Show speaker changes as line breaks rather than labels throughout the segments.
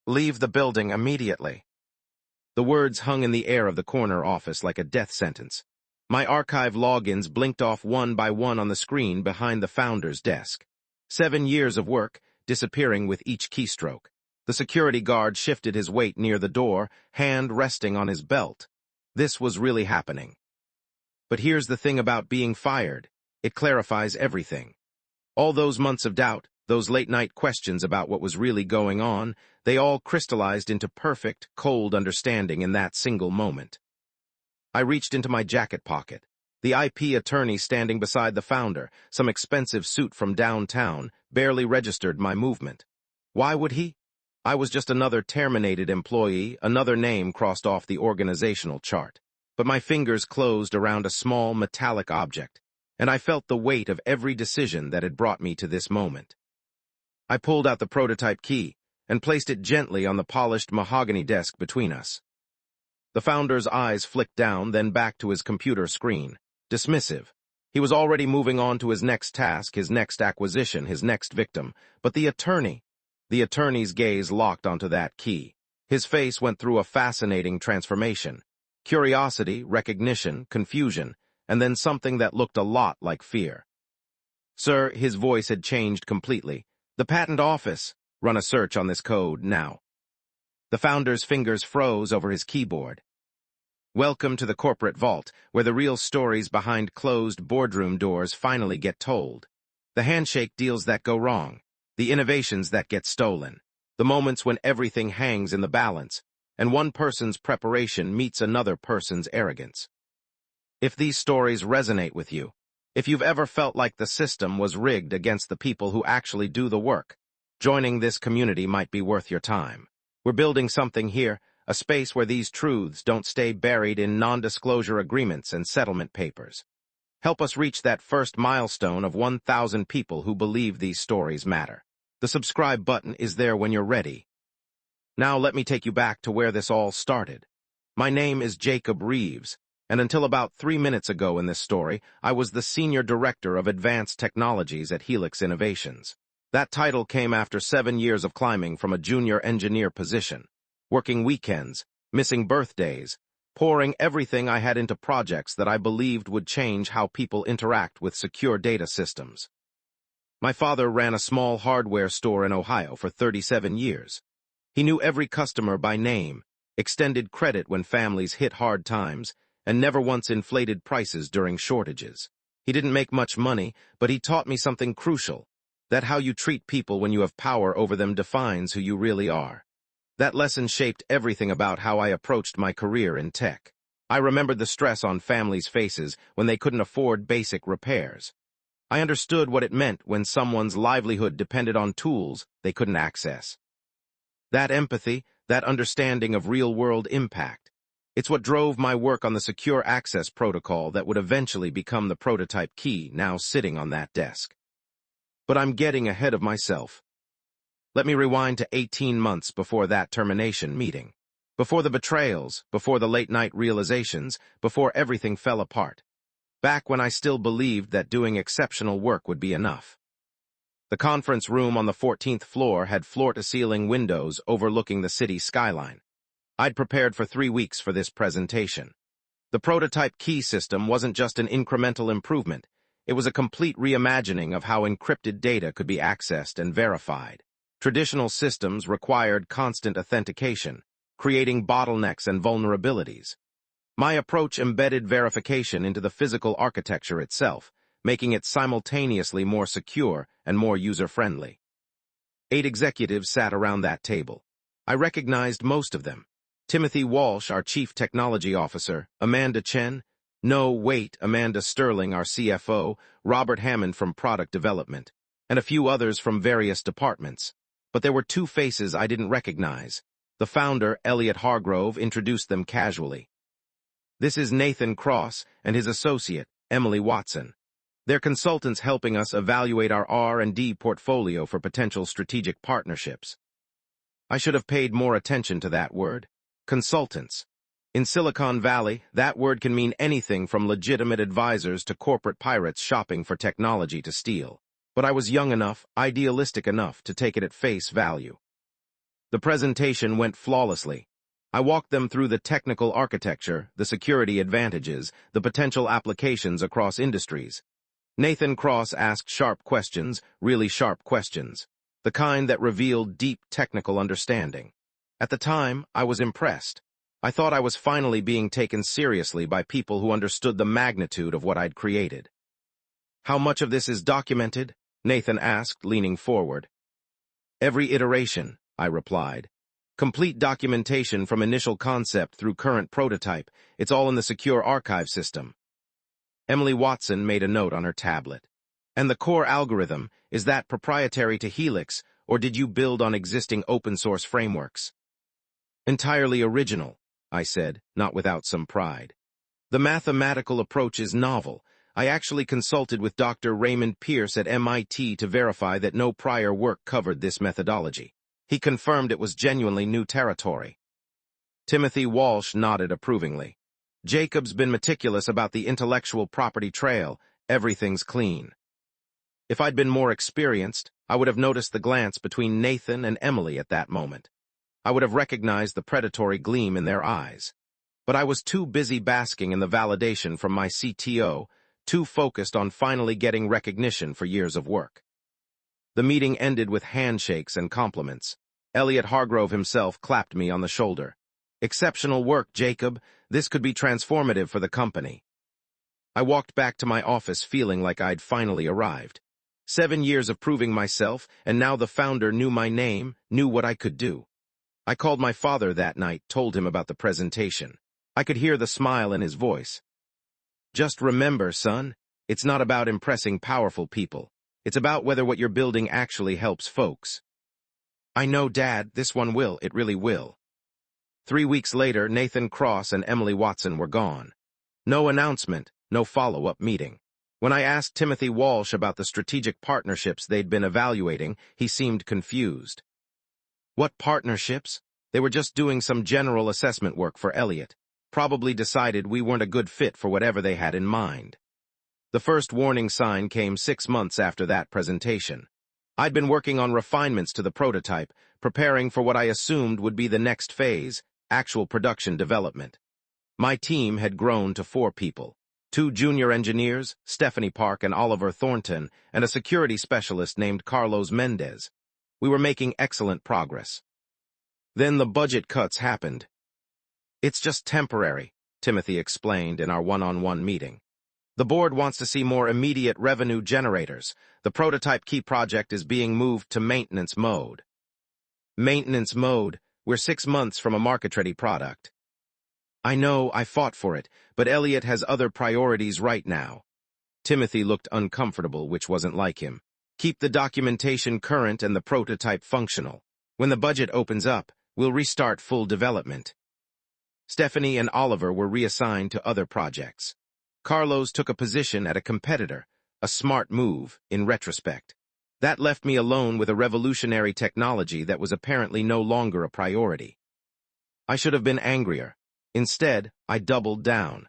Leave the building immediately." The words hung in the air of the corner office like a death sentence. My archive logins blinked off one by one on the screen behind the founder's desk. 7 years of work, disappearing with each keystroke. The security guard shifted his weight near the door, hand resting on his belt. This was really happening. But here's the thing about being fired. It clarifies everything. All those months of doubt, those late-night questions about what was really going on, they all crystallized into perfect, cold understanding in that single moment. I reached into my jacket pocket. The IP attorney standing beside the founder, some expensive suit from downtown, barely registered my movement. Why would he? I was just another terminated employee, another name crossed off the organizational chart. But my fingers closed around a small metallic object, and I felt the weight of every decision that had brought me to this moment. I pulled out the prototype key and placed it gently on the polished mahogany desk between us. The founder's eyes flicked down, then back to his computer screen, dismissive. He was already moving on to his next task, his next acquisition, his next victim. But the attorney's gaze locked onto that key. His face went through a fascinating transformation. Curiosity, recognition, confusion, and then something that looked a lot like fear. "Sir," his voice had changed completely. "The patent office. Run a search on this code now." The founder's fingers froze over his keyboard. Welcome to the corporate vault, where the real stories behind closed boardroom doors finally get told. The handshake deals that go wrong, the innovations that get stolen, the moments when everything hangs in the balance, and one person's preparation meets another person's arrogance. If these stories resonate with you, if you've ever felt like the system was rigged against the people who actually do the work, joining this community might be worth your time. We're building something here, a space where these truths don't stay buried in non-disclosure agreements and settlement papers. Help us reach that first milestone of 1,000 people who believe these stories matter. The subscribe button is there when you're ready. Now let me take you back to where this all started. My name is Jacob Reeves, and until about 3 minutes ago in this story, I was the Senior Director of Advanced Technologies at Helix Innovations. That title came after 7 years of climbing from a junior engineer position, working weekends, missing birthdays, pouring everything I had into projects that I believed would change how people interact with secure data systems. My father ran a small hardware store in Ohio for 37 years. He knew every customer by name, extended credit when families hit hard times, and never once inflated prices during shortages. He didn't make much money, but he taught me something crucial, that how you treat people when you have power over them defines who you really are. That lesson shaped everything about how I approached my career in tech. I remembered the stress on families' faces when they couldn't afford basic repairs. I understood what it meant when someone's livelihood depended on tools they couldn't access. That empathy, that understanding of real-world impact, it's what drove my work on the secure access protocol that would eventually become the prototype key now sitting on that desk. But I'm getting ahead of myself. Let me rewind to 18 months before that termination meeting. Before the betrayals, before the late-night realizations, before everything fell apart. Back when I still believed that doing exceptional work would be enough. The conference room on the 14th floor had floor-to-ceiling windows overlooking the city skyline. I'd prepared for 3 weeks for this presentation. The prototype key system wasn't just an incremental improvement. It was a complete reimagining of how encrypted data could be accessed and verified. Traditional systems required constant authentication, creating bottlenecks and vulnerabilities. My approach embedded verification into the physical architecture itself, making it simultaneously more secure and more user-friendly. 8 executives sat around that table. I recognized most of them. Timothy Walsh, our Chief Technology Officer, Amanda Chen, Amanda Sterling, our CFO, Robert Hammond from Product Development, and a few others from various departments. But there were 2 faces I didn't recognize. The founder, Elliot Hargrove, introduced them casually. "This is Nathan Cross and his associate, Emily Watson. They're consultants helping us evaluate our R&D portfolio for potential strategic partnerships." I should have paid more attention to that word. Consultants. In Silicon Valley, that word can mean anything from legitimate advisors to corporate pirates shopping for technology to steal. But I was young enough, idealistic enough to take it at face value. The presentation went flawlessly. I walked them through the technical architecture, the security advantages, the potential applications across industries. Nathan Cross asked sharp questions, really sharp questions, the kind that revealed deep technical understanding. At the time, I was impressed. I thought I was finally being taken seriously by people who understood the magnitude of what I'd created. "How much of this is documented?" Nathan asked, leaning forward. "Every iteration," I replied. "Complete documentation from initial concept through current prototype. It's all in the secure archive system." Emily Watson made a note on her tablet. "And the core algorithm, is that proprietary to Helix, or did you build on existing open-source frameworks?" "Entirely original," I said, not without some pride. "The mathematical approach is novel. I actually consulted with Dr. Raymond Pierce at MIT to verify that no prior work covered this methodology. He confirmed it was genuinely new territory." Timothy Walsh nodded approvingly. "Jacob's been meticulous about the intellectual property trail. Everything's clean." If I'd been more experienced, I would have noticed the glance between Nathan and Emily at that moment. I would have recognized the predatory gleam in their eyes. But I was too busy basking in the validation from my CTO, too focused on finally getting recognition for years of work. The meeting ended with handshakes and compliments. Elliot Hargrove himself clapped me on the shoulder. "Exceptional work, Jacob. This could be transformative for the company." I walked back to my office feeling like I'd finally arrived. 7 years of proving myself, and now the founder knew my name, knew what I could do. I called my father that night, told him about the presentation. I could hear the smile in his voice. "Just remember, son, it's not about impressing powerful people. It's about whether what you're building actually helps folks." "I know, Dad, this one will, it really will." 3 weeks later, Nathan Cross and Emily Watson were gone. No announcement, no follow-up meeting. When I asked Timothy Walsh about the strategic partnerships they'd been evaluating, he seemed confused. "What partnerships?" They were just doing some general assessment work for Elliot. Probably decided we weren't a good fit for whatever they had in mind. The first warning sign came 6 months after that presentation. I'd been working on refinements to the prototype, preparing for what I assumed would be the next phase, actual production development. My team had grown to 4 people. 2 junior engineers, Stephanie Park and Oliver Thornton, and a security specialist named Carlos Mendez. We were making excellent progress. Then the budget cuts happened. "It's just temporary," Timothy explained in our one-on-one meeting. "The board wants to see more immediate revenue generators. The prototype key project is being moved to maintenance mode." "Maintenance mode? We're 6 months from a market-ready product." "I know, I fought for it, but Elliot has other priorities right now." Timothy looked uncomfortable, which wasn't like him. "Keep the documentation current and the prototype functional. When the budget opens up, we'll restart full development." Stephanie and Oliver were reassigned to other projects. Carlos took a position at a competitor, a smart move, in retrospect. That left me alone with a revolutionary technology that was apparently no longer a priority. I should have been angrier. Instead, I doubled down.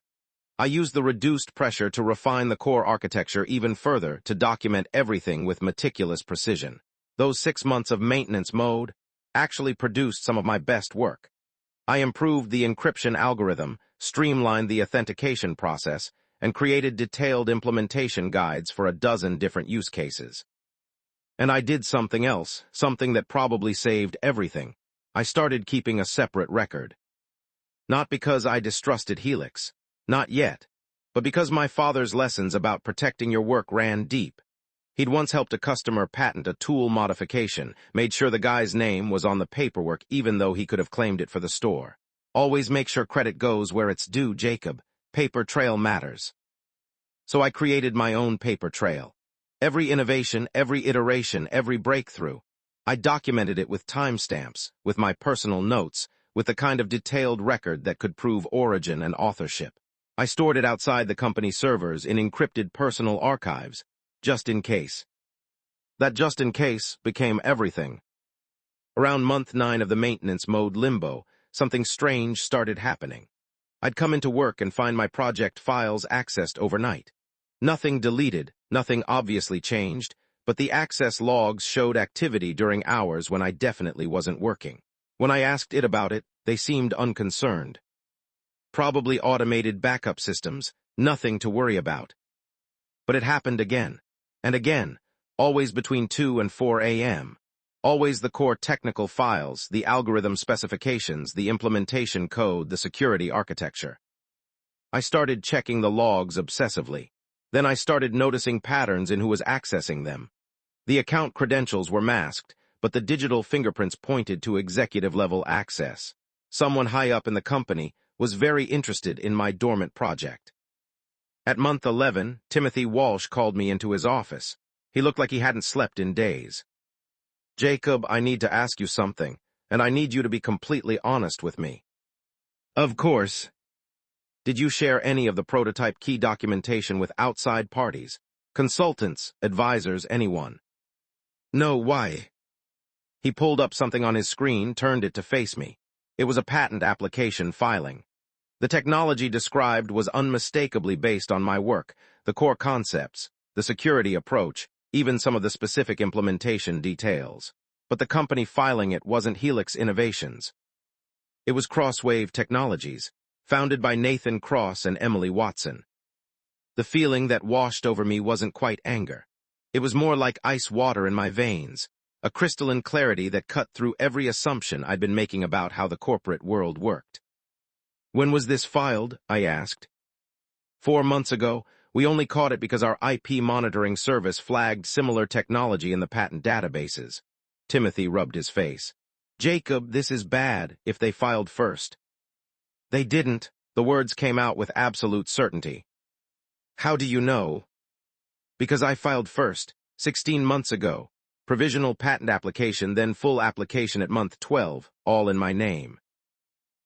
I used the reduced pressure to refine the core architecture even further to document everything with meticulous precision. Those 6 months of maintenance mode actually produced some of my best work. I improved the encryption algorithm, streamlined the authentication process, and created detailed implementation guides for a dozen different use cases. And I did something else, something that probably saved everything. I started keeping a separate record. Not because I distrusted Helix, not yet, but because my father's lessons about protecting your work ran deep. He'd once helped a customer patent a tool modification, made sure the guy's name was on the paperwork even though he could have claimed it for the store. "Always make sure credit goes where it's due, Jacob. Paper trail matters." So I created my own paper trail. Every innovation, every iteration, every breakthrough. I documented it with timestamps, with my personal notes, with the kind of detailed record that could prove origin and authorship. I stored it outside the company servers in encrypted personal archives, just in case. That just in case became everything. Around month 9 of the maintenance mode limbo, something strange started happening. I'd come into work and find my project files accessed overnight. Nothing deleted, nothing obviously changed, but the access logs showed activity during hours when I definitely wasn't working. When I asked it about it, they seemed unconcerned. Probably automated backup systems, nothing to worry about. But it happened again, and again, always between 2 and 4 a.m. Always the core technical files, the algorithm specifications, the implementation code, the security architecture. I started checking the logs obsessively. Then I started noticing patterns in who was accessing them. The account credentials were masked, but the digital fingerprints pointed to executive-level access. Someone high up in the company was very interested in my dormant project. At month 11, Timothy Walsh called me into his office. He looked like he hadn't slept in days. "Jacob, I need to ask you something, and I need you to be completely honest with me." "Of course." "Did you share any of the prototype key documentation with outside parties? Consultants, advisors, anyone?" "No, why?" He pulled up something on his screen, turned it to face me. It was a patent application filing. The technology described was unmistakably based on my work, the core concepts, the security approach, even some of the specific implementation details. But the company filing it wasn't Helix Innovations. It was Crosswave Technologies, founded by Nathan Cross and Emily Watson. The feeling that washed over me wasn't quite anger. It was more like ice water in my veins, a crystalline clarity that cut through every assumption I'd been making about how the corporate world worked. "When was this filed?" I asked. 4 months ago. We only caught it because our IP monitoring service flagged similar technology in the patent databases. Timothy rubbed his face. "Jacob, this is bad if they filed first." "They didn't." The words came out with absolute certainty. "How do you know?" "Because I filed first, 16 months ago. Provisional patent application, then full application at month 12, all in my name."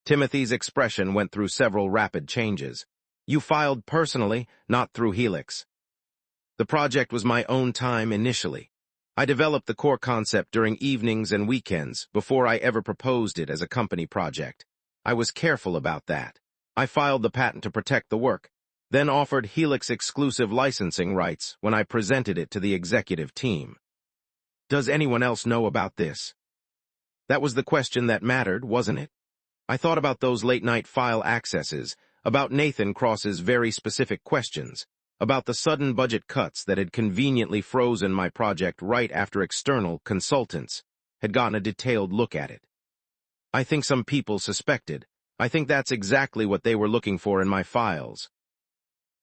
Timothy's expression went through several rapid changes. "You filed personally, not through Helix." "The project was my own time initially. I developed the core concept during evenings and weekends before I ever proposed it as a company project. I was careful about that. I filed the patent to protect the work, then offered Helix exclusive licensing rights when I presented it to the executive team." "Does anyone else know about this?" That was the question that mattered, wasn't it? I thought about those late-night file accesses, about Nathan Cross's very specific questions, about the sudden budget cuts that had conveniently frozen my project right after external consultants had gotten a detailed look at it. I think some people suspected. I think that's exactly what they were looking for in my files.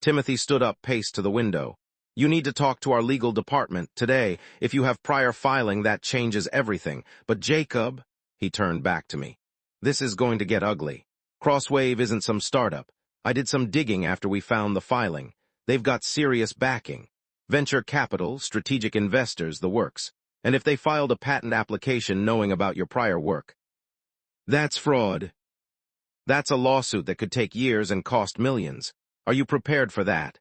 Timothy stood up, paced to the window. "You need to talk to our legal department today. If you have prior filing, that changes everything. But Jacob," he turned back to me, "this is going to get ugly. Crosswave isn't some startup. I did some digging after we found the filing. They've got serious backing. Venture capital, strategic investors, the works. And if they filed a patent application knowing about your prior work, that's fraud. That's a lawsuit that could take years and cost millions. Are you prepared for that?"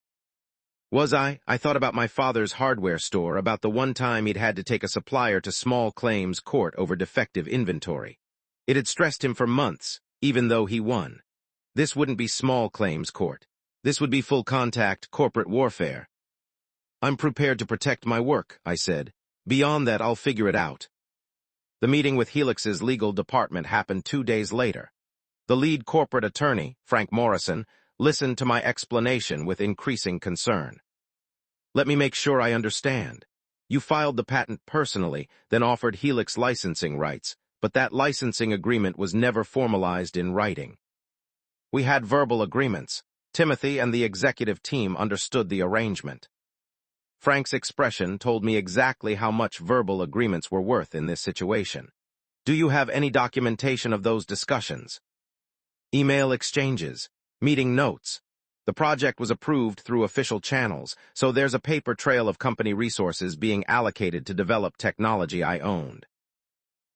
Was I? I thought about my father's hardware store, about the one time he'd had to take a supplier to small claims court over defective inventory. It had stressed him for months, even though he won. This wouldn't be small claims court. This would be full-contact corporate warfare. "I'm prepared to protect my work," I said. "Beyond that, I'll figure it out." The meeting with Helix's legal department happened 2 days later. The lead corporate attorney, Frank Morrison, listened to my explanation with increasing concern. "Let me make sure I understand. You filed the patent personally, then offered Helix licensing rights, but that licensing agreement was never formalized in writing." "We had verbal agreements. Timothy and the executive team understood the arrangement." Frank's expression told me exactly how much verbal agreements were worth in this situation. "Do you have any documentation of those discussions?" "Email exchanges, meeting notes. The project was approved through official channels, so there's a paper trail of company resources being allocated to develop technology I owned."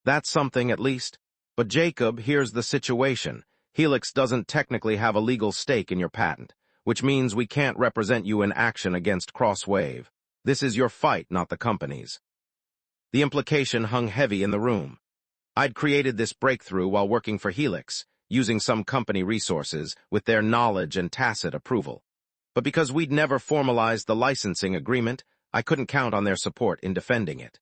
"That's something, at least. But Jacob, here's the situation. Helix doesn't technically have a legal stake in your patent, which means we can't represent you in action against Crosswave. This is your fight, not the company's." The implication hung heavy in the room. I'd created this breakthrough while working for Helix, using some company resources with their knowledge and tacit approval. But because we'd never formalized the licensing agreement, I couldn't count on their support in defending it.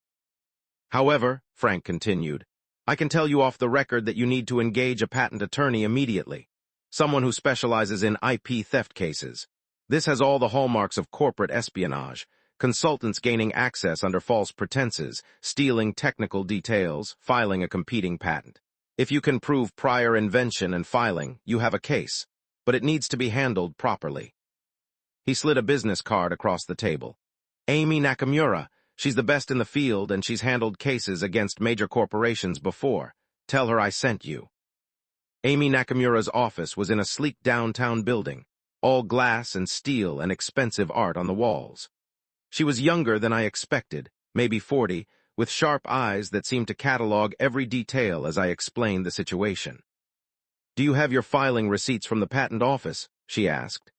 "However," Frank continued, I can tell you off the record that you need to engage a patent attorney immediately, someone who specializes in IP theft cases. This has all the hallmarks of corporate espionage, consultants gaining access under false pretenses, stealing technical details, filing a competing patent. If you can prove prior invention and filing, you have a case, but it needs to be handled properly. He slid a business card across the table. Amy Nakamura. She's the best in the field and she's handled cases against major corporations before. Tell her I sent you. Amy Nakamura's office was in a sleek downtown building, all glass and steel and expensive art on the walls. She was younger than I expected, maybe 40, with sharp eyes that seemed to catalog every detail as I explained the situation. Do you have your filing receipts from the patent office? She asked.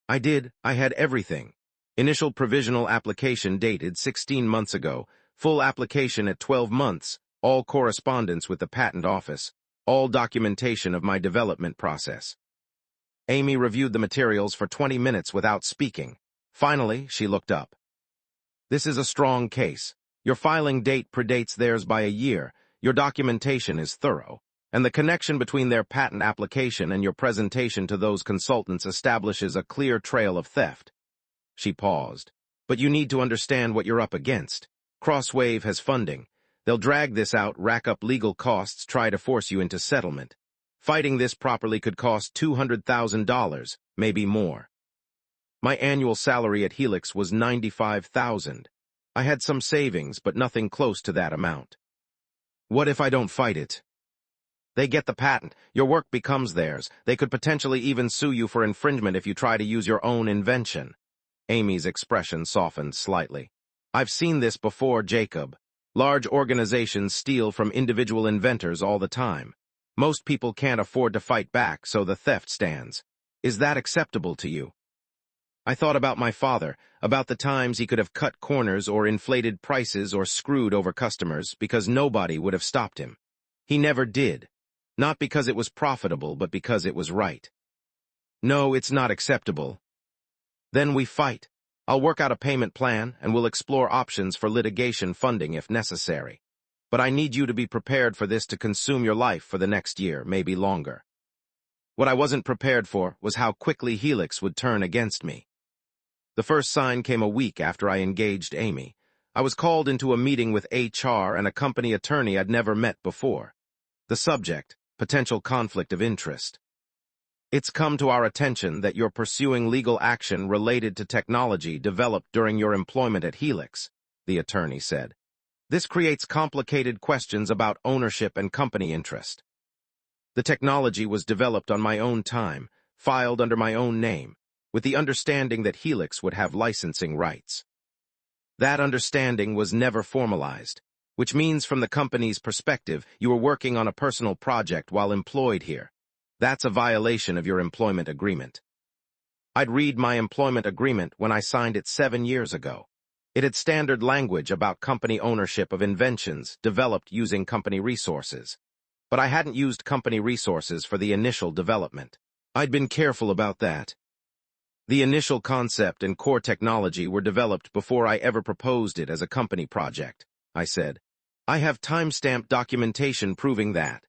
I did. I had everything. Initial provisional application dated 16 months ago, full application at 12 months, all correspondence with the patent office, all documentation of my development process. Amy reviewed the materials for 20 minutes without speaking. Finally, she looked up. This is a strong case. Your filing date predates theirs by a year, your documentation is thorough, and the connection between their patent application and your presentation to those consultants establishes a clear trail of theft. She paused. But you need to understand what you're up against. Crosswave has funding. They'll drag this out, rack up legal costs, try to force you into settlement. Fighting this properly could cost $200,000, maybe more. My annual salary at Helix was $95,000. I had some savings, but nothing close to that amount. What if I don't fight it? They get the patent. Your work becomes theirs. They could potentially even sue you for infringement if you try to use your own invention. Amy's expression softened slightly. I've seen this before, Jacob. Large organizations steal from individual inventors all the time. Most people can't afford to fight back, so the theft stands. Is that acceptable to you? I thought about my father, about the times he could have cut corners or inflated prices or screwed over customers because nobody would have stopped him. He never did. Not because it was profitable, but because it was right. No, it's not acceptable. Then we fight. I'll work out a payment plan, and we'll explore options for litigation funding if necessary. But I need you to be prepared for this to consume your life for the next year, maybe longer. What I wasn't prepared for was how quickly Helix would turn against me. The first sign came a week after I engaged Amy. I was called into a meeting with HR and a company attorney I'd never met before. The subject, potential conflict of interest. It's come to our attention that you're pursuing legal action related to technology developed during your employment at Helix, the attorney said. This creates complicated questions about ownership and company interest. The technology was developed on my own time, filed under my own name, with the understanding that Helix would have licensing rights. That understanding was never formalized, which means from the company's perspective, you were working on a personal project while employed here. That's a violation of your employment agreement. I'd read my employment agreement when I signed it 7 years ago. It had standard language about company ownership of inventions developed using company resources. But I hadn't used company resources for the initial development. I'd been careful about that. The initial concept and core technology were developed before I ever proposed it as a company project, I said. I have timestamped documentation proving that.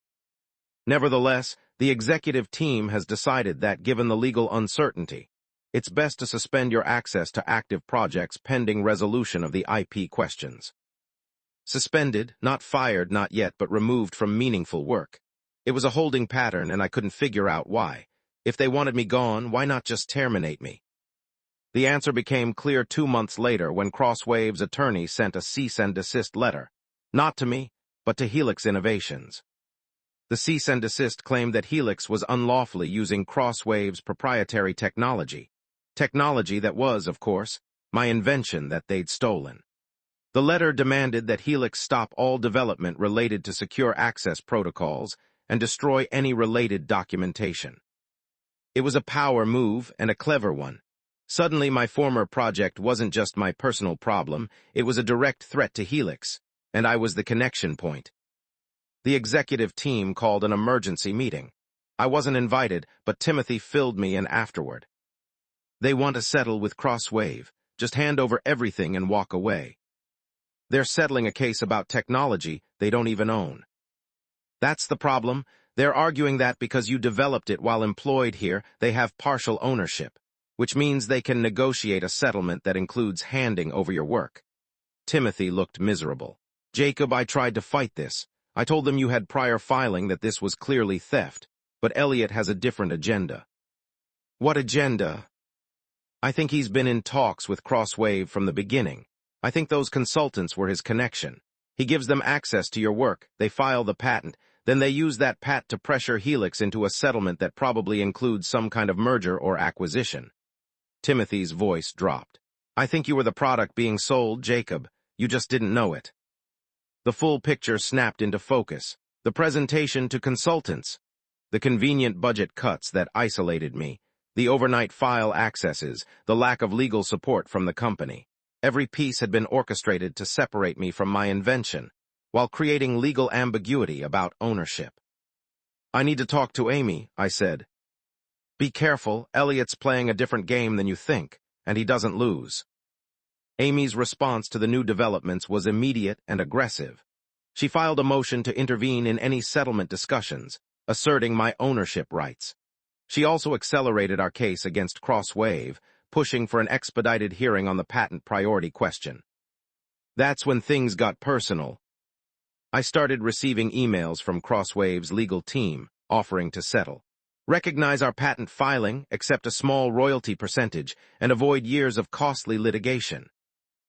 Nevertheless, the executive team has decided that, given the legal uncertainty, it's best to suspend your access to active projects pending resolution of the IP questions. Suspended, not fired, not yet, but removed from meaningful work. It was a holding pattern, and I couldn't figure out why. If they wanted me gone, why not just terminate me? The answer became clear 2 months later when Crosswave's attorney sent a cease and desist letter, not to me, but to Helix Innovations. The cease and desist claimed that Helix was unlawfully using Crosswave's proprietary technology that was, of course, my invention that they'd stolen. The letter demanded that Helix stop all development related to secure access protocols and destroy any related documentation. It was a power move and a clever one. Suddenly, my former project wasn't just my personal problem, it was a direct threat to Helix, and I was the connection point. The executive team called an emergency meeting. I wasn't invited, but Timothy filled me in afterward. They want to settle with Crosswave, just hand over everything and walk away. They're settling a case about technology they don't even own. That's the problem. They're arguing that because you developed it while employed here, they have partial ownership, which means they can negotiate a settlement that includes handing over your work. Timothy looked miserable. Jacob, I tried to fight this. I told them you had prior filing that this was clearly theft, but Elliot has a different agenda. What agenda? I think he's been in talks with Crosswave from the beginning. I think those consultants were his connection. He gives them access to your work, they file the patent, then they use that patent to pressure Helix into a settlement that probably includes some kind of merger or acquisition. Timothy's voice dropped. I think you were the product being sold, Jacob. You just didn't know it. The full picture snapped into focus. The presentation to consultants. The convenient budget cuts that isolated me. The overnight file accesses. The lack of legal support from the company. Every piece had been orchestrated to separate me from my invention, while creating legal ambiguity about ownership. I need to talk to Amy, I said. Be careful, Elliot's playing a different game than you think, and he doesn't lose. Amy's response to the new developments was immediate and aggressive. She filed a motion to intervene in any settlement discussions, asserting my ownership rights. She also accelerated our case against Crosswave, pushing for an expedited hearing on the patent priority question. That's when things got personal. I started receiving emails from Crosswave's legal team, offering to settle. Recognize our patent filing, accept a small royalty percentage, and avoid years of costly litigation.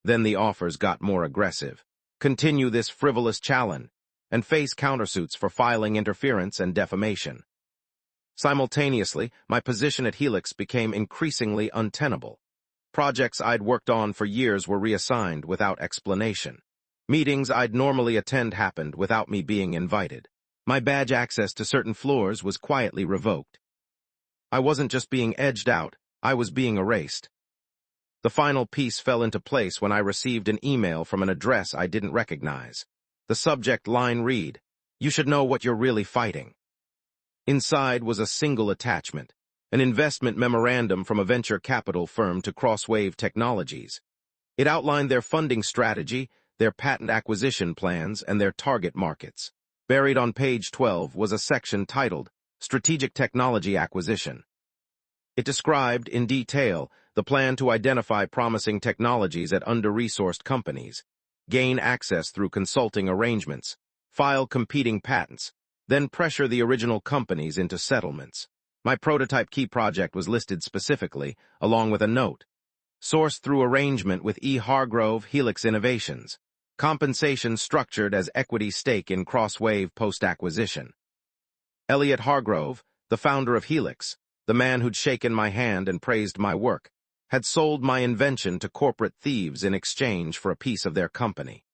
Then the offers got more aggressive. Continue this frivolous challenge, and face countersuits for filing interference and defamation. Simultaneously, my position at Helix became increasingly untenable. Projects I'd worked on for years were reassigned without explanation. Meetings I'd normally attend happened without me being invited. My badge access to certain floors was quietly revoked. I wasn't just being edged out, I was being erased. The final piece fell into place when I received an email from an address I didn't recognize. The subject line read, "You should know what you're really fighting." Inside was a single attachment, an investment memorandum from a venture capital firm to Crosswave Technologies. It outlined their funding strategy, their patent acquisition plans, and their target markets. Buried on page 12 was a section titled, Strategic Technology Acquisition. It described, in detail, the plan to identify promising technologies at under-resourced companies, gain access through consulting arrangements, file competing patents, then pressure the original companies into settlements. My prototype key project was listed specifically, along with a note. Sourced through arrangement with E. Hargrove, Helix Innovations. Compensation structured as equity stake in Crosswave post-acquisition. Elliot Hargrove, the founder of Helix, the man who'd shaken my hand and praised my work, had sold my invention to corporate thieves in exchange for a piece of their company.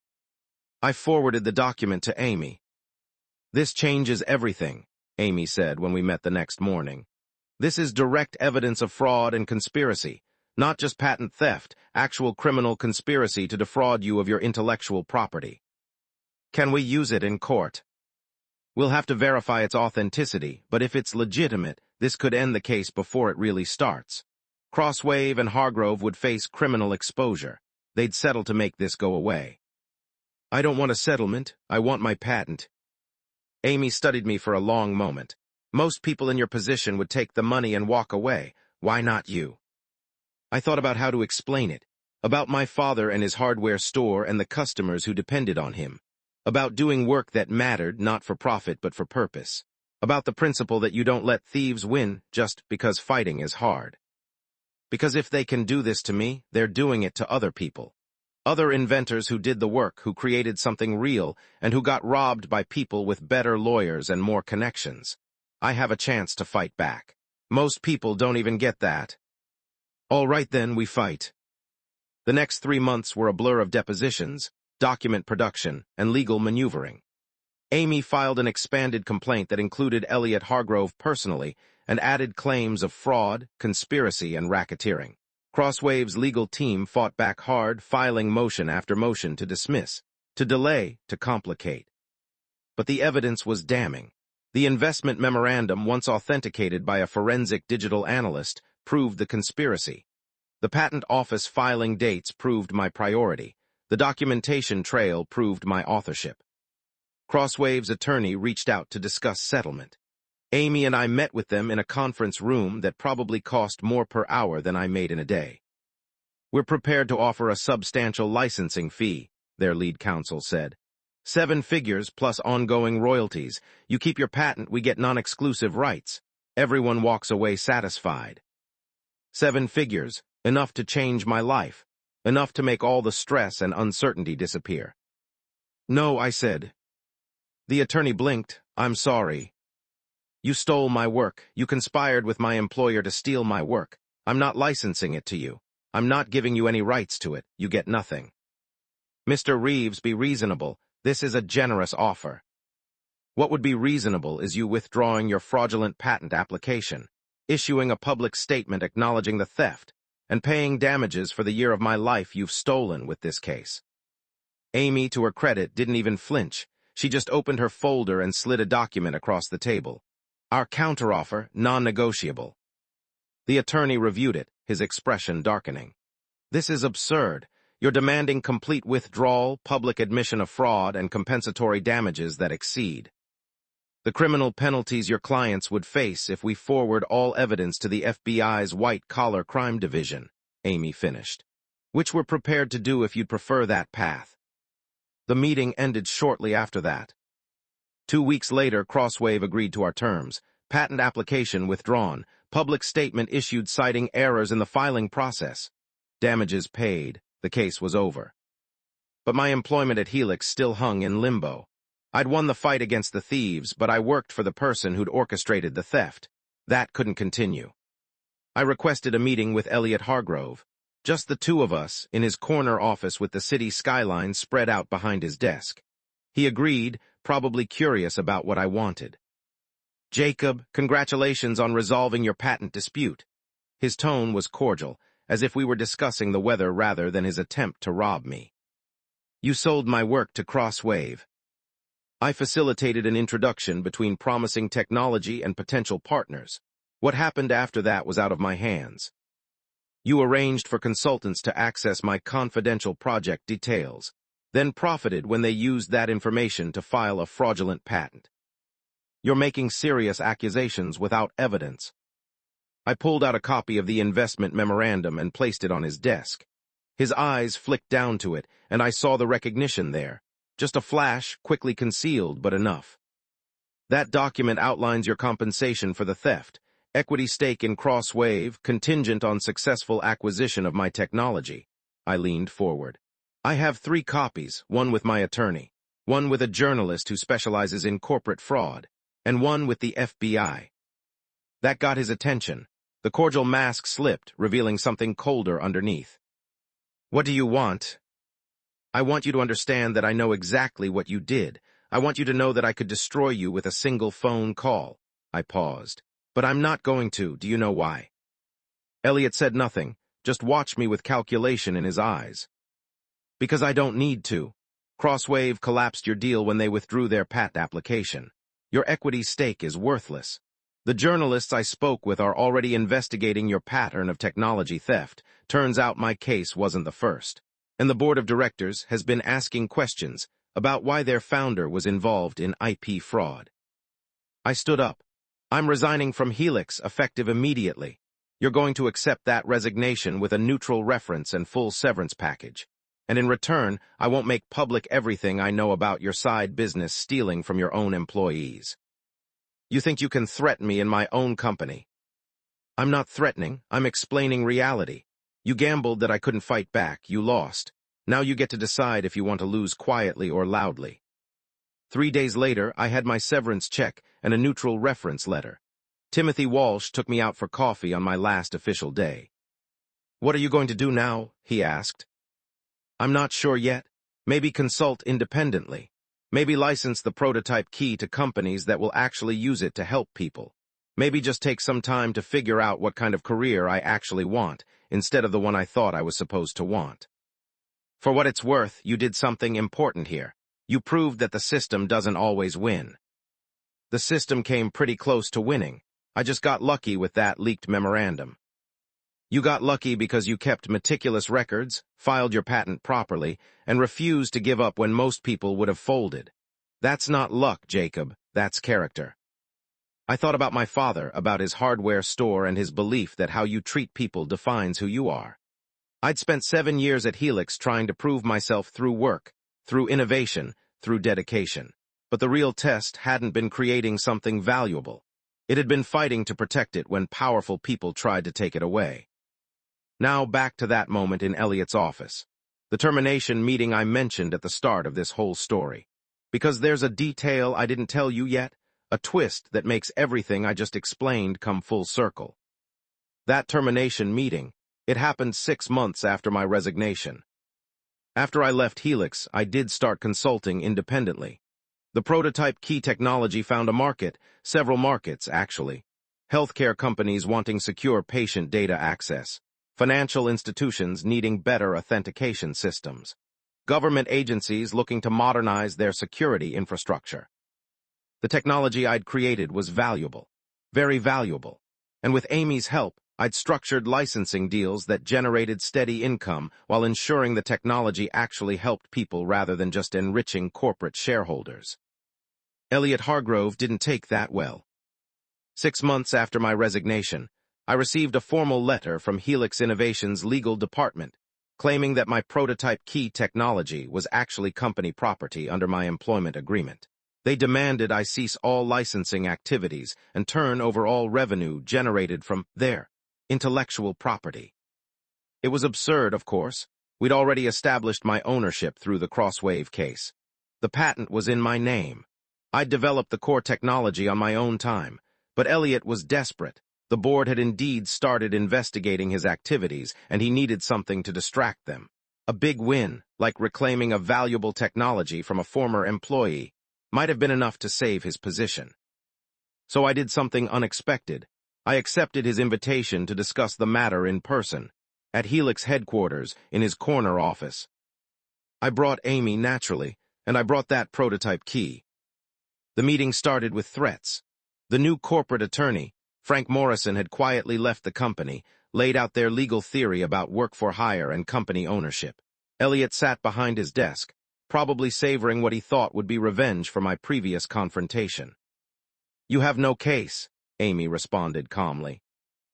I forwarded the document to Amy. This changes everything, Amy said when we met the next morning. This is direct evidence of fraud and conspiracy, not just patent theft, actual criminal conspiracy to defraud you of your intellectual property. Can we use it in court? We'll have to verify its authenticity, but if it's legitimate, this could end the case before it really starts. Crosswave and Hargrove would face criminal exposure. They'd settle to make this go away. I don't want a settlement, I want my patent. Amy studied me for a long moment. Most people in your position would take the money and walk away. Why not you? I thought about how to explain it. About my father and his hardware store and the customers who depended on him. About doing work that mattered, not for profit but for purpose. About the principle that you don't let thieves win just because fighting is hard. Because if they can do this to me, they're doing it to other people. Other inventors who did the work, who created something real, and who got robbed by people with better lawyers and more connections. I have a chance to fight back. Most people don't even get that. All right then, we fight. The next 3 months were a blur of depositions, document production, and legal maneuvering. Amy filed an expanded complaint that included Elliot Hargrove personally and added claims of fraud, conspiracy, and racketeering. Crosswave's legal team fought back hard, filing motion after motion to dismiss, to delay, to complicate. But the evidence was damning. The investment memorandum, once authenticated by a forensic digital analyst, proved the conspiracy. The patent office filing dates proved my priority. The documentation trail proved my authorship. Crosswave's attorney reached out to discuss settlement. Amy and I met with them in a conference room that probably cost more per hour than I made in a day. "We're prepared to offer a substantial licensing fee," their lead counsel said. "7 figures plus ongoing royalties. You keep your patent, we get non-exclusive rights. Everyone walks away satisfied." 7 figures, enough to change my life. Enough to make all the stress and uncertainty disappear. "No," I said. The attorney blinked. "I'm sorry. You stole my work. You conspired with my employer to steal my work. I'm not licensing it to you. I'm not giving you any rights to it. You get nothing." "Mr. Reeves, be reasonable. This is a generous offer." "What would be reasonable is you withdrawing your fraudulent patent application, issuing a public statement acknowledging the theft, and paying damages for the year of my life you've stolen with this case." Amy, to her credit, didn't even flinch. She just opened her folder and slid a document across the table. "Our counteroffer, non-negotiable." The attorney reviewed it, his expression darkening. "This is absurd. You're demanding complete withdrawal, public admission of fraud, and compensatory damages that exceed the criminal penalties your clients would face if we forward all evidence to the FBI's white-collar crime division," Amy finished. "Which we're prepared to do if you'd prefer that path." The meeting ended shortly after that. 2 weeks later, Crosswave agreed to our terms. Patent application withdrawn. Public statement issued citing errors in the filing process. Damages paid. The case was over. But my employment at Helix still hung in limbo. I'd won the fight against the thieves, but I worked for the person who'd orchestrated the theft. That couldn't continue. I requested a meeting with Elliot Hargrove. Just the two of us, in his corner office with the city skyline spread out behind his desk. He agreed, probably curious about what I wanted. "Jacob, congratulations on resolving your patent dispute." His tone was cordial, as if we were discussing the weather rather than his attempt to rob me. "You sold my work to Crosswave." I facilitated an introduction between promising technology and potential partners. What happened after that was out of my hands. "You arranged for consultants to access my confidential project details, then profited when they used that information to file a fraudulent patent. You're making serious accusations without evidence." I pulled out a copy of the investment memorandum and placed it on his desk. His eyes flicked down to it, and I saw the recognition there. Just a flash, quickly concealed, but enough. "That document outlines your compensation for the theft. Equity stake in Crosswave, contingent on successful acquisition of my technology." I leaned forward. "I have 3 copies, one with my attorney, one with a journalist who specializes in corporate fraud, and one with the FBI. That got his attention. The cordial mask slipped, revealing something colder underneath. "What do you want?" "I want you to understand that I know exactly what you did. I want you to know that I could destroy you with a single phone call." I paused. "But I'm not going to. Do you know why?" Elliot said nothing, just watched me with calculation in his eyes. "Because I don't need to. Crosswave collapsed your deal when they withdrew their patent application. Your equity stake is worthless. The journalists I spoke with are already investigating your pattern of technology theft. Turns out my case wasn't the first. And the board of directors has been asking questions about why their founder was involved in IP fraud." I stood up. "I'm resigning from Helix, effective immediately. You're going to accept that resignation with a neutral reference and full severance package. And in return, I won't make public everything I know about your side business stealing from your own employees. You think you can threaten me in my own company?" "I'm not threatening. I'm explaining reality. You gambled that I couldn't fight back. You lost. Now you get to decide if you want to lose quietly or loudly." 3 days later, I had my severance check and a neutral reference letter. Timothy Walsh took me out for coffee on my last official day. "What are you going to do now?" he asked. "I'm not sure yet. Maybe consult independently. Maybe license the prototype key to companies that will actually use it to help people. Maybe just take some time to figure out what kind of career I actually want, instead of the one I thought I was supposed to want. For what it's worth, you did something important here. You proved that the system doesn't always win." "The system came pretty close to winning. I just got lucky with that leaked memorandum." "You got lucky because you kept meticulous records, filed your patent properly, and refused to give up when most people would have folded. That's not luck, Jacob. That's character. I thought about my father, about his hardware store and his belief that how you treat people defines who you are. I'd spent 7 years at Helix trying to prove myself through work, through innovation, through dedication. But the real test hadn't been creating something valuable. It had been fighting to protect it when powerful people tried to take it away. Now back to that moment in Elliot's office. The termination meeting I mentioned at the start of this whole story. Because there's a detail I didn't tell you yet, a twist that makes everything I just explained come full circle. That termination meeting, it happened 6 months after my resignation. After I left Helix, I did start consulting independently. The prototype key technology found a market, several markets, actually. Healthcare companies wanting secure patient data access. Financial institutions needing better authentication systems. Government agencies looking to modernize their security infrastructure. The technology I'd created was valuable, very valuable, and with Amy's help, I'd structured licensing deals that generated steady income while ensuring the technology actually helped people rather than just enriching corporate shareholders. Elliot Hargrove didn't take that well. 6 months after my resignation, I received a formal letter from Helix Innovation's legal department claiming that my prototype key technology was actually company property under my employment agreement. They demanded I cease all licensing activities and turn over all revenue generated from their intellectual property. It was absurd, of course. We'd already established my ownership through the Crosswave case. The patent was in my name. I'd developed the core technology on my own time, but Elliot was desperate. The board had indeed started investigating his activities, and he needed something to distract them. A big win, like reclaiming a valuable technology from a former employee, might have been enough to save his position. So I did something unexpected. I accepted his invitation to discuss the matter in person, at Helix headquarters, in his corner office. I brought Amy naturally, and I brought that prototype key. The meeting started with threats. The new corporate attorney, Frank Morrison, had quietly left the company, laid out their legal theory about work for hire and company ownership. Elliot sat behind his desk, probably savoring what he thought would be revenge for my previous confrontation. "You have no case," Amy responded calmly.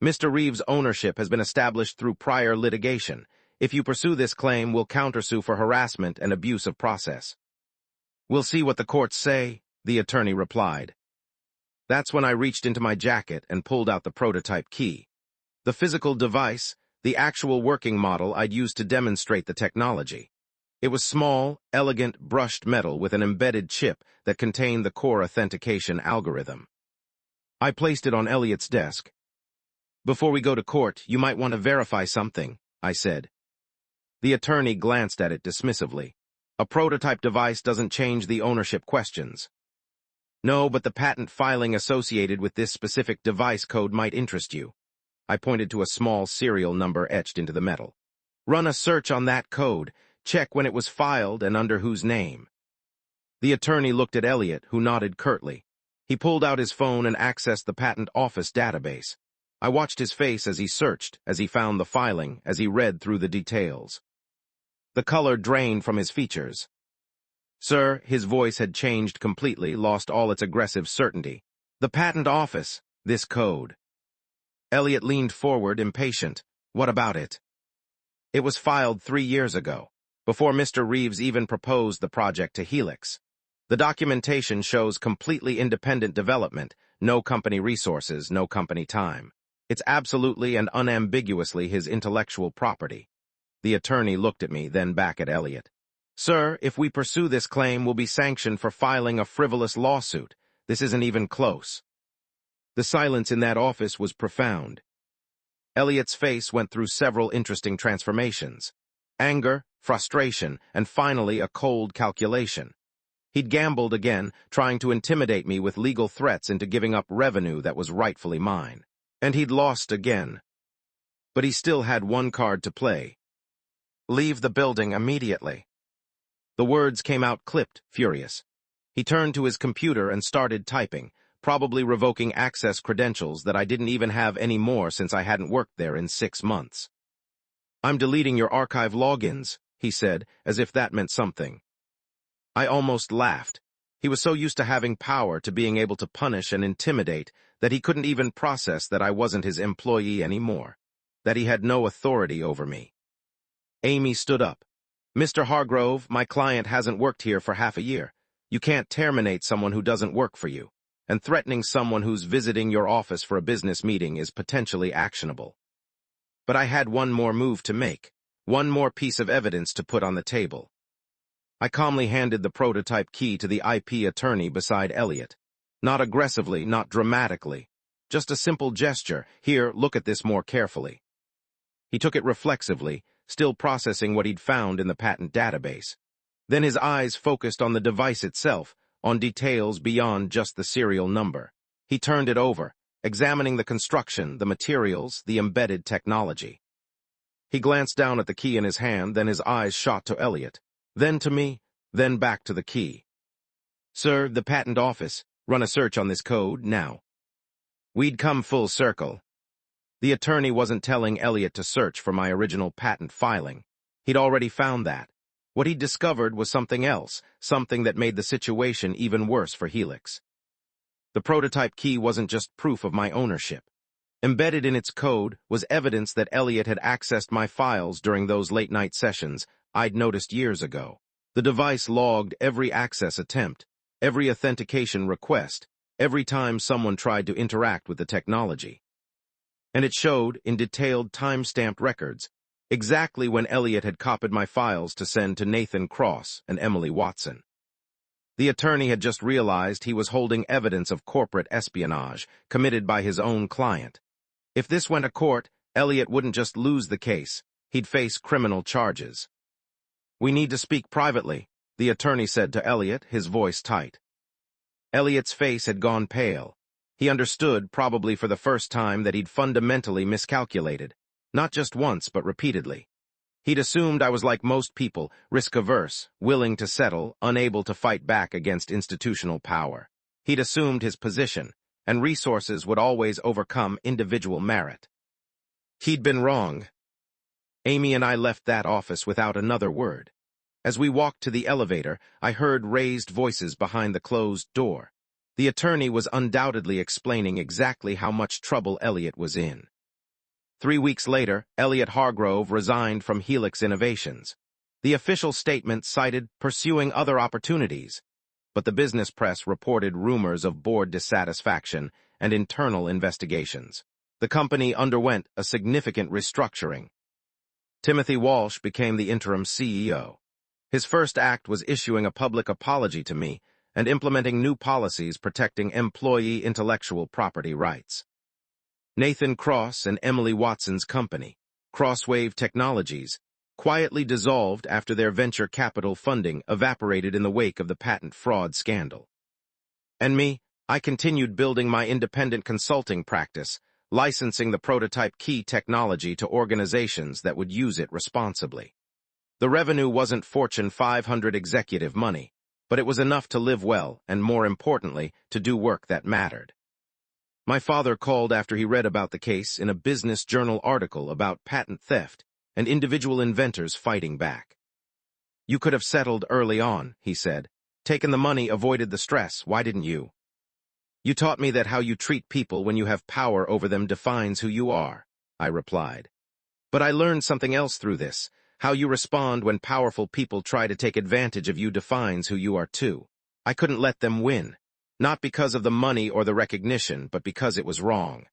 "Mr. Reeves' ownership has been established through prior litigation. If you pursue this claim, we'll countersue for harassment and abuse of process." "We'll see what the courts say," the attorney replied. That's when I reached into my jacket and pulled out the prototype key. The physical device, the actual working model I'd used to demonstrate the technology. It was small, elegant, brushed metal with an embedded chip that contained the core authentication algorithm. I placed it on Elliot's desk. "Before we go to court, you might want to verify something," I said. The attorney glanced at it dismissively. "A prototype device doesn't change the ownership questions." "No, but the patent filing associated with this specific device code might interest you." I pointed to a small serial number etched into the metal. "Run a search on that code. Check when it was filed and under whose name." The attorney looked at Elliot, who nodded curtly. He pulled out his phone and accessed the patent office database. I watched his face as he searched, as he found the filing, as he read through the details. The color drained from his features. "Sir," his voice had changed completely, lost all its aggressive certainty. "The patent office, this code." Elliot leaned forward, impatient. "What about it?" "It was filed 3 years ago, before Mr. Reeves even proposed the project to Helix. The documentation shows completely independent development, no company resources, no company time. It's absolutely and unambiguously his intellectual property." The attorney looked at me, then back at Elliot. "Sir, if we pursue this claim, we'll be sanctioned for filing a frivolous lawsuit. This isn't even close." The silence in that office was profound. Elliot's face went through several interesting transformations. Anger, frustration, and finally a cold calculation. He'd gambled again, trying to intimidate me with legal threats into giving up revenue that was rightfully mine. And he'd lost again. But he still had one card to play. "Leave the building immediately." The words came out clipped, furious. He turned to his computer and started typing, probably revoking access credentials that I didn't even have any more since I hadn't worked there in 6 months. "I'm deleting your archive logins," he said, as if that meant something. I almost laughed. He was so used to having power, to being able to punish and intimidate, that he couldn't even process that I wasn't his employee anymore, that he had no authority over me. Amy stood up. "Mr. Hargrove, my client hasn't worked here for half a year. You can't terminate someone who doesn't work for you, and threatening someone who's visiting your office for a business meeting is potentially actionable." But I had one more move to make, one more piece of evidence to put on the table. I calmly handed the prototype key to the IP attorney beside Elliot. Not aggressively, not dramatically. Just a simple gesture. "Here, look at this more carefully." He took it reflexively, still processing what he'd found in the patent database. Then his eyes focused on the device itself, on details beyond just the serial number. He turned it over, examining the construction, the materials, the embedded technology. He glanced down at the key in his hand, then his eyes shot to Elliot, then to me, then back to the key. "Sir, the patent office. Run a search on this code, now." We'd come full circle. The attorney wasn't telling Elliot to search for my original patent filing. He'd already found that. What he'd discovered was something else, something that made the situation even worse for Helix. The prototype key wasn't just proof of my ownership. Embedded in its code was evidence that Elliot had accessed my files during those late-night sessions I'd noticed years ago. The device logged every access attempt, every authentication request, every time someone tried to interact with the technology. And it showed, in detailed time-stamped records, exactly when Elliot had copied my files to send to Nathan Cross and Emily Watson. The attorney had just realized he was holding evidence of corporate espionage committed by his own client. If this went to court, Elliot wouldn't just lose the case, he'd face criminal charges. "We need to speak privately," the attorney said to Elliot, his voice tight. Elliot's face had gone pale. He understood, probably for the first time, that he'd fundamentally miscalculated. Not just once, but repeatedly. He'd assumed I was like most people, risk-averse, willing to settle, unable to fight back against institutional power. He'd assumed his position, and resources would always overcome individual merit. He'd been wrong. Amy and I left that office without another word. As we walked to the elevator, I heard raised voices behind the closed door. The attorney was undoubtedly explaining exactly how much trouble Elliot was in. 3 weeks later, Elliot Hargrove resigned from Helix Innovations. The official statement cited pursuing other opportunities, but the business press reported rumors of board dissatisfaction and internal investigations. The company underwent a significant restructuring. Timothy Walsh became the interim CEO. His first act was issuing a public apology to me and implementing new policies protecting employee intellectual property rights. Nathan Cross and Emily Watson's company, Crosswave Technologies, quietly dissolved after their venture capital funding evaporated in the wake of the patent fraud scandal. And me, I continued building my independent consulting practice, licensing the prototype key technology to organizations that would use it responsibly. The revenue wasn't Fortune 500 executive money, but it was enough to live well and, more importantly, to do work that mattered. My father called after he read about the case in a business journal article about patent theft and individual inventors fighting back. "You could have settled early on," he said. "Taken the money, avoided the stress. Why didn't you?" "You taught me that how you treat people when you have power over them defines who you are," I replied. "But I learned something else through this. How you respond when powerful people try to take advantage of you defines who you are too. I couldn't let them win. Not because of the money or the recognition, but because it was wrong.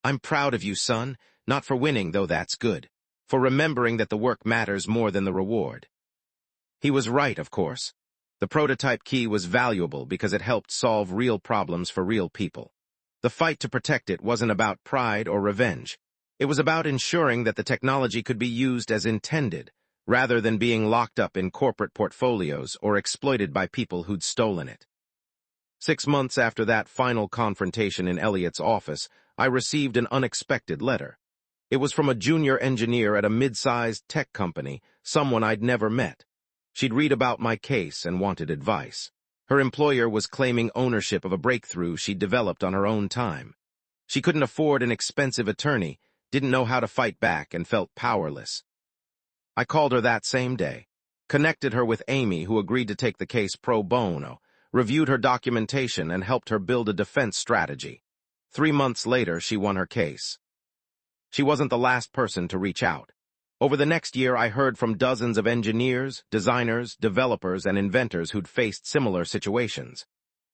I'm proud of you, son, not for winning, though that's good, for remembering that the work matters more than the reward." He was right, of course. The prototype key was valuable because it helped solve real problems for real people. The fight to protect it wasn't about pride or revenge. It was about ensuring that the technology could be used as intended, rather than being locked up in corporate portfolios or exploited by people who'd stolen it. 6 months after that final confrontation in Elliot's office, I received an unexpected letter. It was from a junior engineer at a mid-sized tech company, someone I'd never met. She'd read about my case and wanted advice. Her employer was claiming ownership of a breakthrough she'd developed on her own time. She couldn't afford an expensive attorney, didn't know how to fight back, and felt powerless. I called her that same day, connected her with Amy, who agreed to take the case pro bono, reviewed her documentation, and helped her build a defense strategy. 3 months later, she won her case. She wasn't the last person to reach out. Over the next year, I heard from dozens of engineers, designers, developers, and inventors who'd faced similar situations.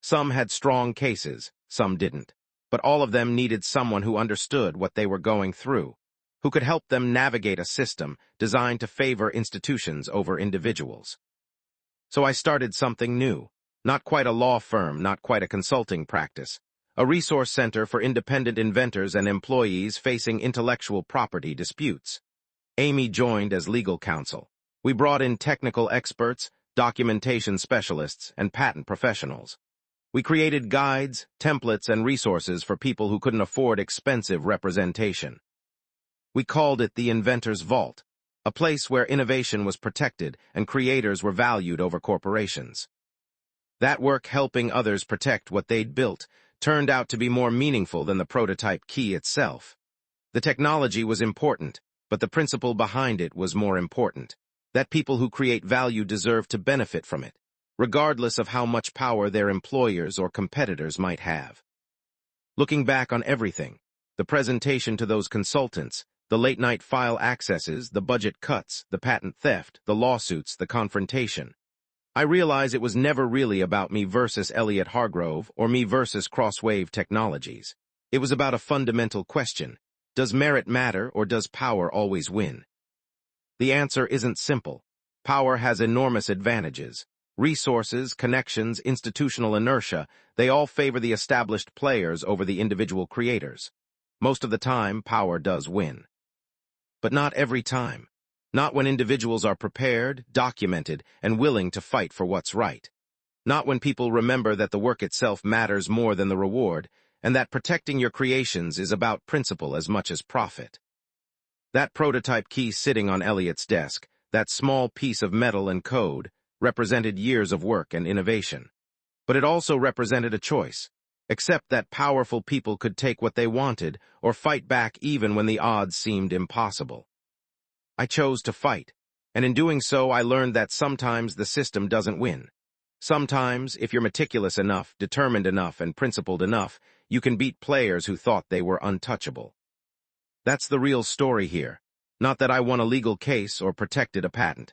Some had strong cases, some didn't. But all of them needed someone who understood what they were going through, who could help them navigate a system designed to favor institutions over individuals. So I started something new. Not quite a law firm, not quite a consulting practice. A resource center for independent inventors and employees facing intellectual property disputes. Amy joined as legal counsel. We brought in technical experts, documentation specialists, and patent professionals. We created guides, templates, and resources for people who couldn't afford expensive representation. We called it the Inventor's Vault, a place where innovation was protected and creators were valued over corporations. That work, helping others protect what they'd built, turned out to be more meaningful than the prototype key itself. The technology was important, but the principle behind it was more important. That people who create value deserve to benefit from it, regardless of how much power their employers or competitors might have. Looking back on everything, the presentation to those consultants, the late-night file accesses, the budget cuts, the patent theft, the lawsuits, the confrontation, I realize it was never really about me versus Elliot Hargrove or me versus Crosswave Technologies. It was about a fundamental question. Does merit matter, or does power always win? The answer isn't simple. Power has enormous advantages. Resources, connections, institutional inertia, they all favor the established players over the individual creators. Most of the time, power does win. But not every time. Not when individuals are prepared, documented, and willing to fight for what's right. Not when people remember that the work itself matters more than the reward, and that protecting your creations is about principle as much as profit. That prototype key sitting on Elliot's desk, that small piece of metal and code, represented years of work and innovation. But it also represented a choice. Accept that powerful people could take what they wanted or fight back even when the odds seemed impossible. I chose to fight, and in doing so I learned that sometimes the system doesn't win. Sometimes, if you're meticulous enough, determined enough, and principled enough, you can beat players who thought they were untouchable. That's the real story here. Not that I won a legal case or protected a patent,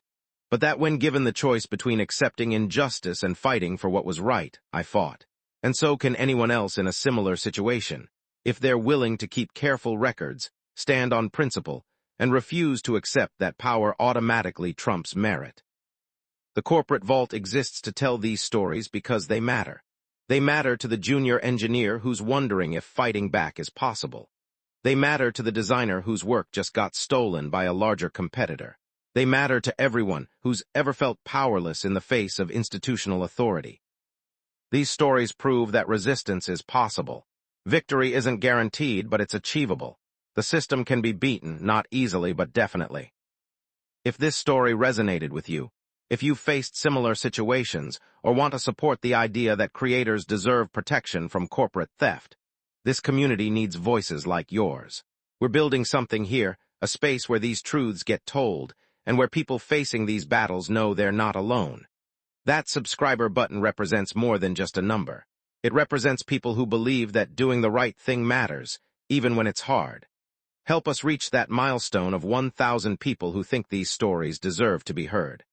but that when given the choice between accepting injustice and fighting for what was right, I fought. And so can anyone else in a similar situation, if they're willing to keep careful records, stand on principle, and refuse to accept that power automatically trumps merit. The corporate vault exists to tell these stories because they matter. They matter to the junior engineer who's wondering if fighting back is possible. They matter to the designer whose work just got stolen by a larger competitor. They matter to everyone who's ever felt powerless in the face of institutional authority. These stories prove that resistance is possible. Victory isn't guaranteed, but it's achievable. The system can be beaten, not easily, but definitely. If this story resonated with you, if you've faced similar situations, or want to support the idea that creators deserve protection from corporate theft, this community needs voices like yours. We're building something here, a space where these truths get told, and where people facing these battles know they're not alone. That subscriber button represents more than just a number. It represents people who believe that doing the right thing matters, even when it's hard. Help us reach that milestone of 1,000 people who think these stories deserve to be heard.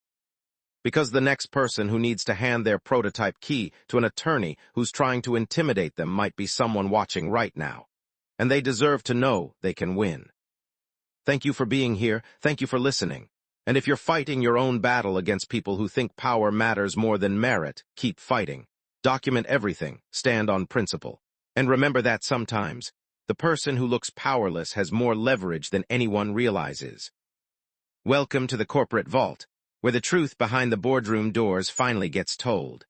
Because the next person who needs to hand their prototype key to an attorney who's trying to intimidate them might be someone watching right now. And they deserve to know they can win. Thank you for being here. Thank you for listening. And if you're fighting your own battle against people who think power matters more than merit, keep fighting. Document everything. Stand on principle. And remember that sometimes, the person who looks powerless has more leverage than anyone realizes. Welcome to the corporate vault, where the truth behind the boardroom doors finally gets told.